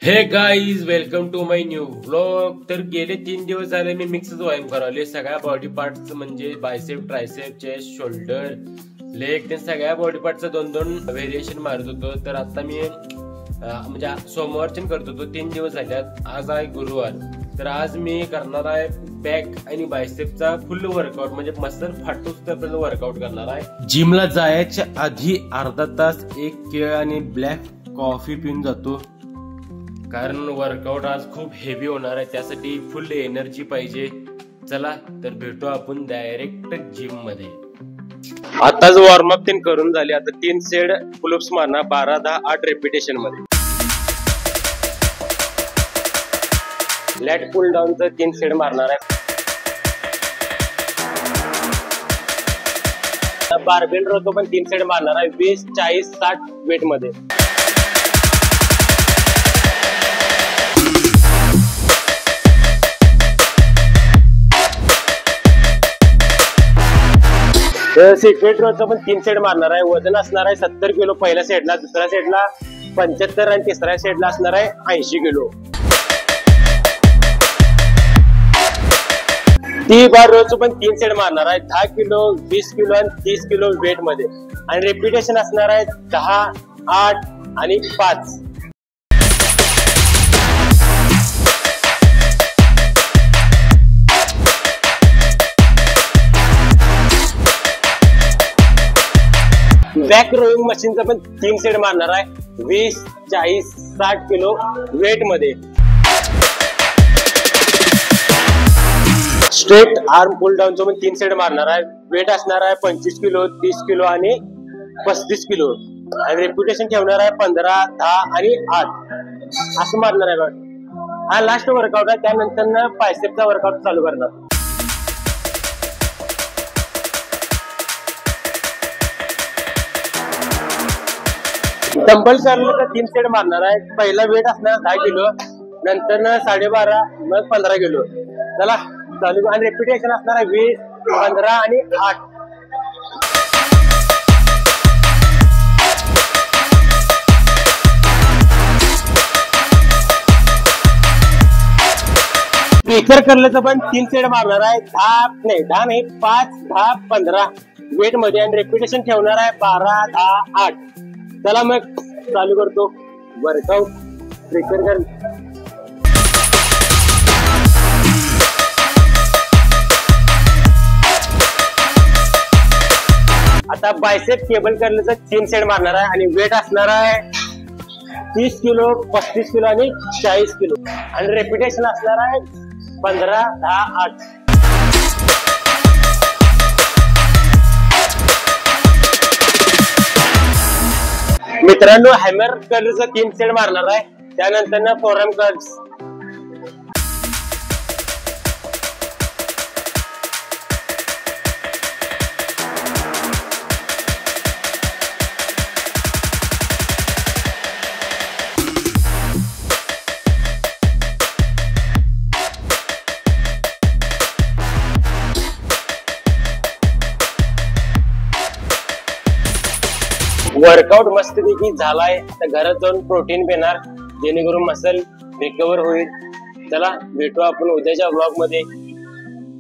हे guys welcome to my new vlog. तर गेले 3 दिवस झाले मी मिक्सच व्यायाम करावले सगळ्या बॉडी पार्टच, म्हणजे bicep, tricep, chest, shoulder, leg, ते सगळ्या बॉडी पार्टचं 2-2 व्हेरिएशन मारत होतो। तर आता मी म्हणजे सोमवारचे करत होतो, 3 दिवस झाल्यात। आज आहे गुरुवार, तर आज मी करणार आहे बॅक आणि बायसेपचा फुल वर्कआउट, म्हणजे मसल फाटूस पर्यंत वर्कआउट करणार आहे। जिमला जायच्या आधी अर्धा तास एक केळ आणि ब्लॅक कॉफी पिऊन जातो, कारण वर्कआउट आज खूप हेवी होणार आहे, त्यासाठी फुल एनर्जी पाहिजे। चला तर भेटू आपण डायरेक्ट जिम मध्ये। आताच वॉर्मअप तीन करून झाले, आता 3 सेट पुलअप्स मारणार 12, 10, 8 रेपिटेशन मध्ये। लॅट पुल डाऊनचं 3 सेट मारणार आहे। बारबेल रोतो पण 3 सेट मारणार आहे, 20, 40, 60 वेट मध्ये। सिक्रेट रोचं पण 3 सेट मारणार आहे। वजन असणार आहे 70 किलो पहिल्या सेटला, दुसऱ्या सेटला 75 आणि तिसऱ्या सेटला असणार आहे 80 किलो। टी बार रोचं पण 3 सेट मारणार आहे, 10 किलो, 20 किलो आणि 30 किलो वेट मध्ये। आणि रेपिटेशन असणार आहे 10, 8 आणि 5। बॅक रोईंग मशीनचा पण 3 सेट मारणार आहे, 20, 40, 60 किलो वेट मध्ये। स्ट्रेट आर्म पुल डाऊनचं पण 3 सेट मारणार आहे, वेट असणार आहे 25 किलो, 30 किलो आणि 35 किलो। आणि रेप्युटेशन ठेवणार आहे 15, 10 आणि 8 असं मारणार आहे। हा लास्ट वर्कआउट आहे, त्यानंतर बायसेपचा वर्कआउट चालू करणार। डंबल कर्लचा 3 सेट मारणार आहे, पहिला वेट असणार 10 किलो, नंतर 12.5, मग 15 किलो। चला चालू। आणि रेपिटेशन असणार आहे 20, 15 आणि 8। स्पीकर कर्लचा पण 3 सेट मारणार आहे, 10 नाही 5, 10, 15 वेट मध्ये। आणि रेपिटेशन ठेवणार आहे 12, 10, 8। चला मग चालू करतो वर्कआउट। स्पीकर कर्ल आता बायसेप केबल कर्लचा 3 सेट मारणार आहे, आणि वेट असणार आहे 30 किलो, 35 किलो आणि 40 किलो। आणि रेपिटेशन असणार आहे 15, 10, 8। मित्रांनो हॅमर कर्लचा 3 सेट मारणार आहे, त्यानंतर फोरआर्म कर्ल्स। वर्कआउट मस्तपैकी झालाय, तर घरात जाऊन प्रोटीन पिणार, जेणेकरून मसल रिकवर होईल। चला भेटू आपण उद्याच्या व्लॉग मध्ये।